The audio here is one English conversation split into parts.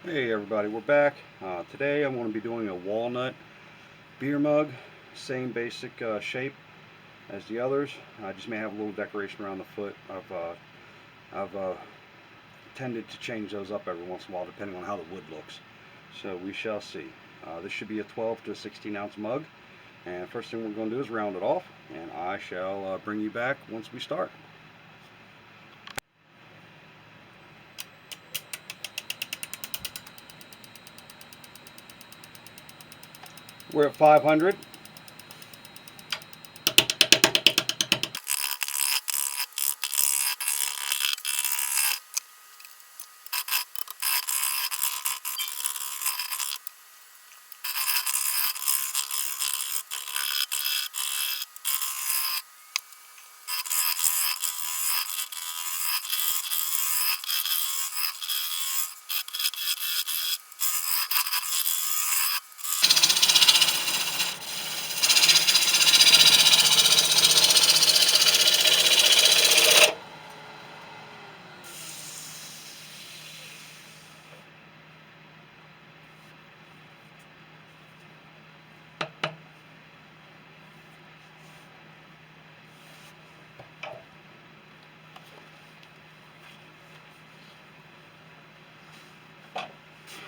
Hey everybody, we're back. Today I'm going to be doing a walnut beer mug, same basic shape as the others. I just may have a little decoration around the foot. I've tended to change those up every once in a while depending on how the wood looks. So we shall see. This should be a 12 to 16 ounce mug, and first thing we're going to do is round it off, and I shall bring you back once we start. We're at 500.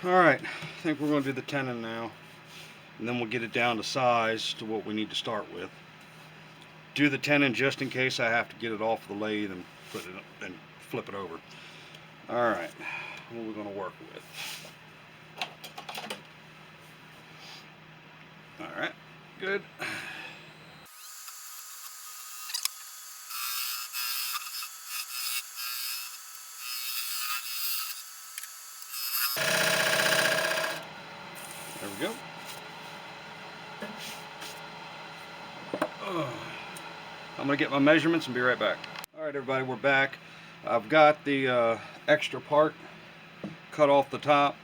Alright, I think we're going to do the tenon now, and then we'll get it down to size to what we need to start with. Do the tenon just in case I have to get it off the lathe and put it and flip it over. Alright, what are we going to work with? Alright, good. There we go. I'm going to get my measurements and be right back. Alright everybody, we're back. I've got the extra part cut off the top,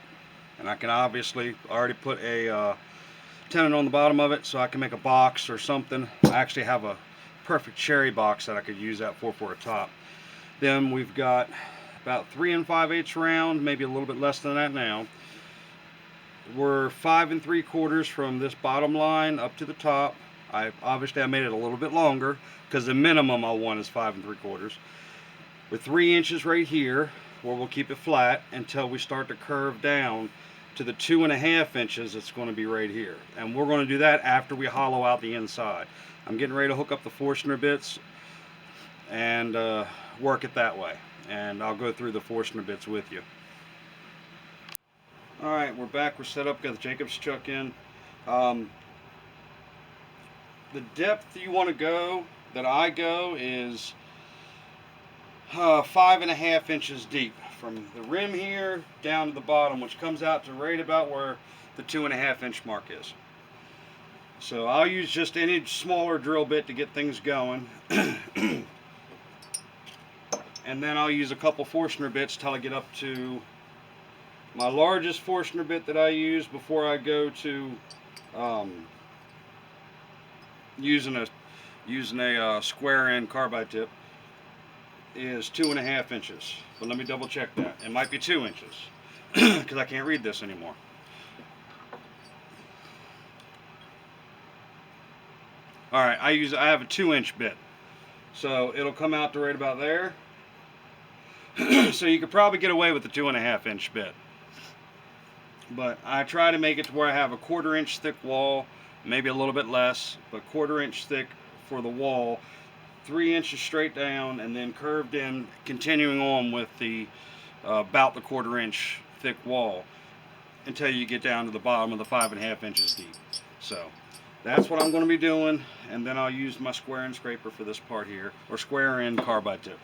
and I can obviously already put a tenon on the bottom of it so I can make a box or something. I actually have a perfect cherry box that I could use that for a top. Then we've got about 3 5/8 round, maybe a little bit less than that now. We're 5 3/4 from this bottom line up to the top. I made it a little bit longer because the minimum I want is 5 3/4. With 3 inches right here, where we'll keep it flat until we start to curve down to the 2.5 inches. It's going to be right here, and we're going to do that after we hollow out the inside. I'm getting ready to hook up the Forstner bits and work it that way, and I'll go through the Forstner bits with you. Alright, we're back, we're set up, got the Jacobs chuck in. The depth you want to go, that I go, is 5.5 inches deep from the rim here down to the bottom, which comes out to right about where the 2.5 inch mark is. So I'll use just any smaller drill bit to get things going. And then I'll use a couple Forstner bits till I get up to my largest Forstner bit that I use before I go to using a square end carbide tip is 2.5 inches. But let me double check that. It might be 2 inches because I can't read this anymore. Alright, I have a 2-inch bit, so it'll come out to right about there. So you could probably get away with the 2.5 inch bit, but I try to make it to where I have a 1/4 inch thick wall, maybe a little bit less, but 1/4 inch thick for the wall, 3 inches straight down, and then curved in, continuing on with the about the 1/4 inch thick wall until you get down to the bottom of the 5.5 inches deep. So that's what I'm going to be doing, and then I'll use my square end scraper for this part here, or square end carbide tip.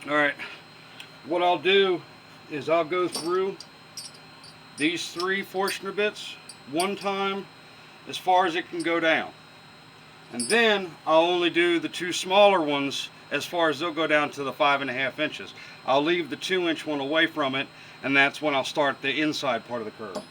Alright, what I'll do is I'll go through these 3 Forstner bits one time as far as it can go down. And then I'll only do the two smaller ones as far as they'll go down to the 5.5 inches. I'll leave the 2-inch one away from it, and that's when I'll start the inside part of the curve.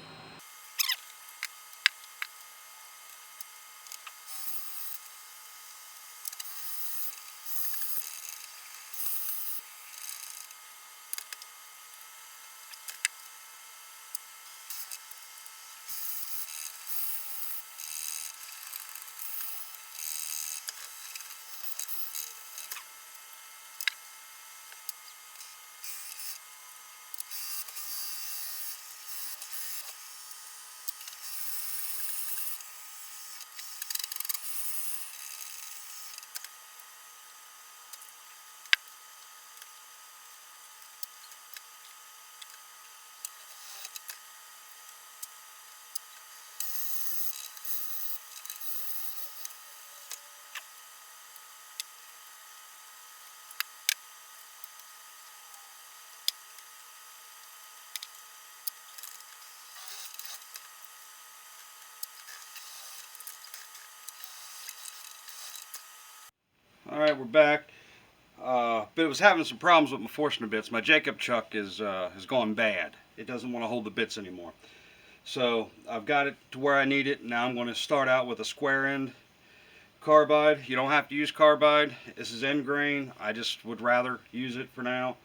All right, we're back. But it was having some problems with my forstner bits. My Jacob chuck has gone bad. It doesn't want to hold the bits anymore. So I've got it to where I need it. Now I'm going to start out with a square end carbide. You don't have to use carbide. This is end grain. I just would rather use it for now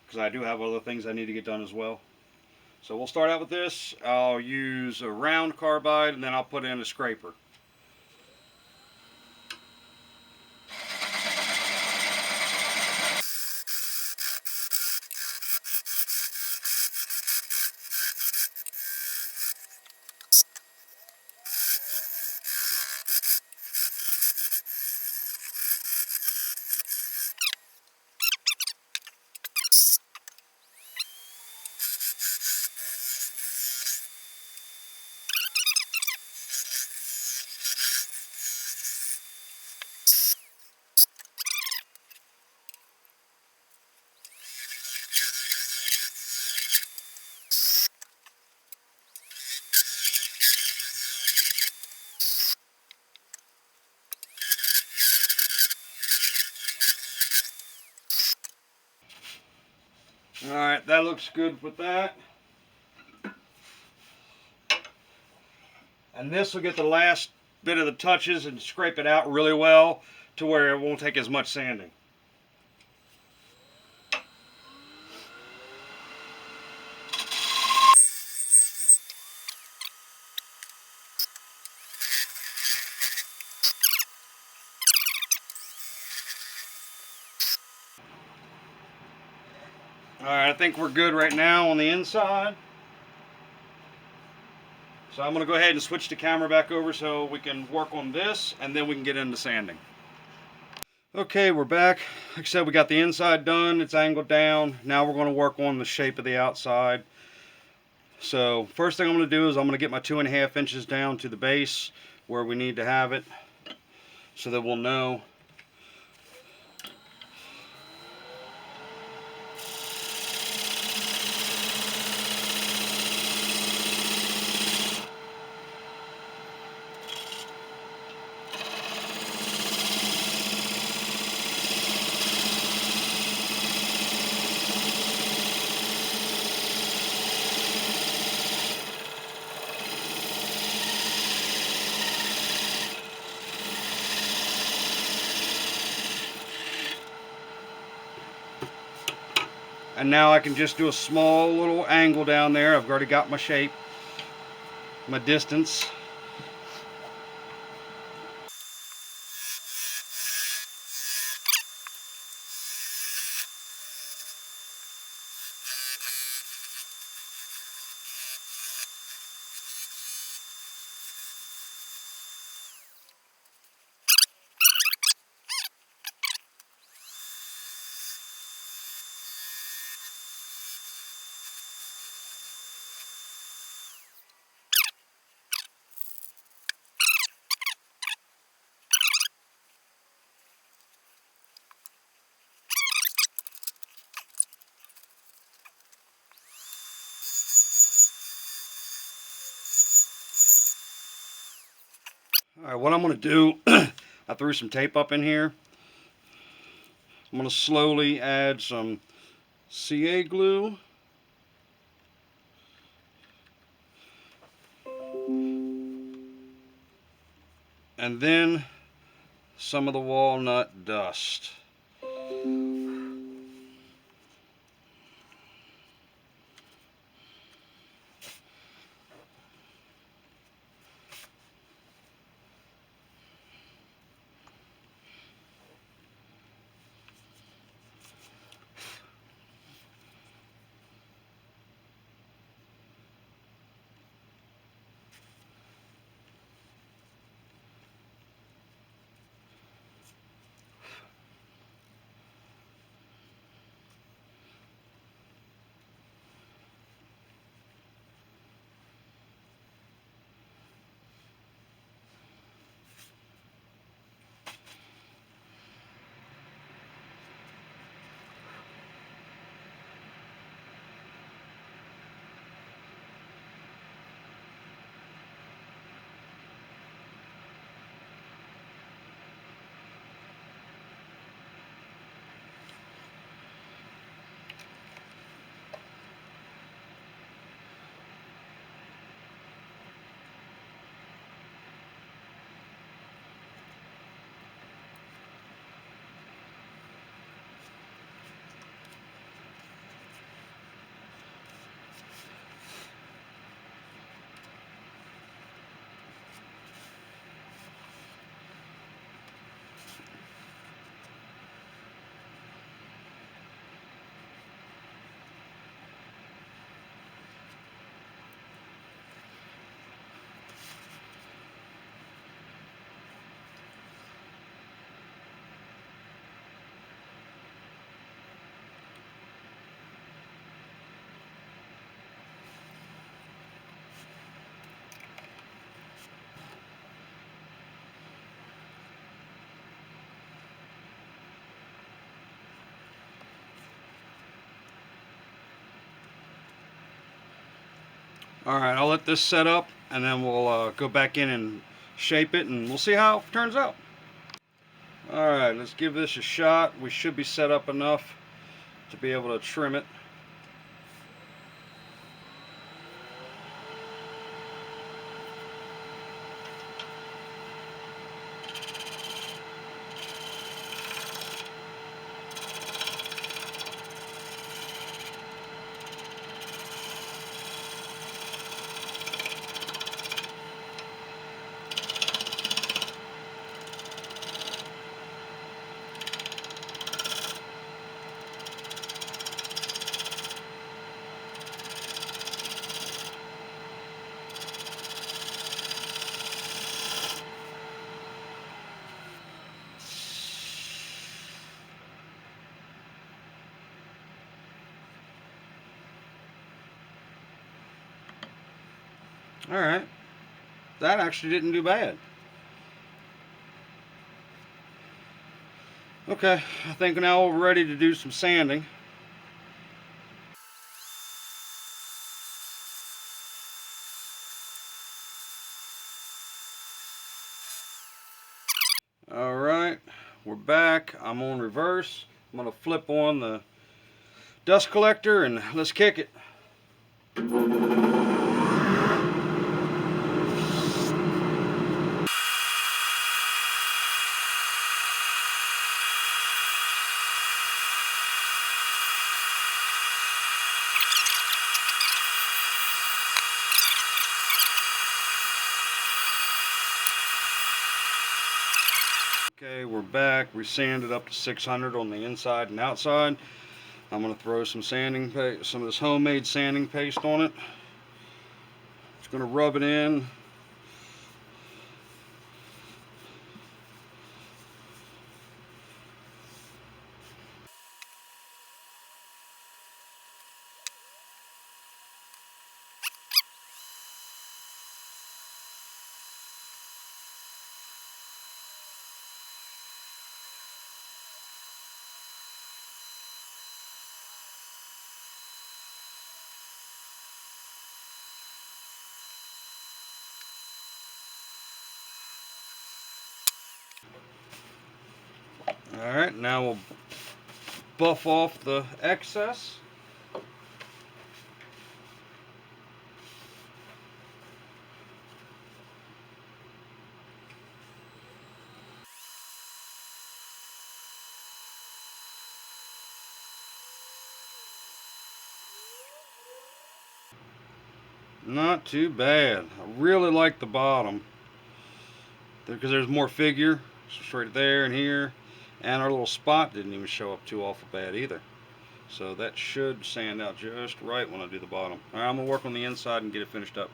because I do have other things I need to get done as well. So we'll start out with this. I'll use a round carbide and then I'll put in a scraper. Alright, that looks good with that. And this will get the last bit of the touches and scrape it out really well to where it won't take as much sanding. Alright, I think we're good right now on the inside. So I'm going to go ahead and switch the camera back over so we can work on this and then we can get into sanding. Okay, we're back. Like I said, we got the inside done. It's angled down. Now we're going to work on the shape of the outside. So first thing I'm going to do is I'm going to get my 2.5 inches down to the base where we need to have it so that we'll know. And now I can just do a small little angle down there. I've already got my shape, my distance. All right, what I'm going to do, I threw some tape up in here. I'm going to slowly add some CA glue. And then some of the walnut dust. Alright, I'll let this set up and then we'll go back in and shape it and we'll see how it turns out. Alright, let's give this a shot. We should be set up enough to be able to trim it. Alright, that actually didn't do bad. Okay, I think now we're ready to do some sanding. Alright, we're back. I'm on reverse. I'm going to flip on the dust collector and let's kick it. Okay, we're back. We sanded up to 600 on the inside and outside. I'm going to throw some sanding paste, some of this homemade sanding paste on it. Just going to rub it in. Alright, now we'll buff off the excess. Not too bad. I really like the bottom because there's more figure straight there and here, and our little spot didn't even show up too awful bad either. So that should sand out just right when I do the bottom. Alright, I'm going to work on the inside and get it finished up.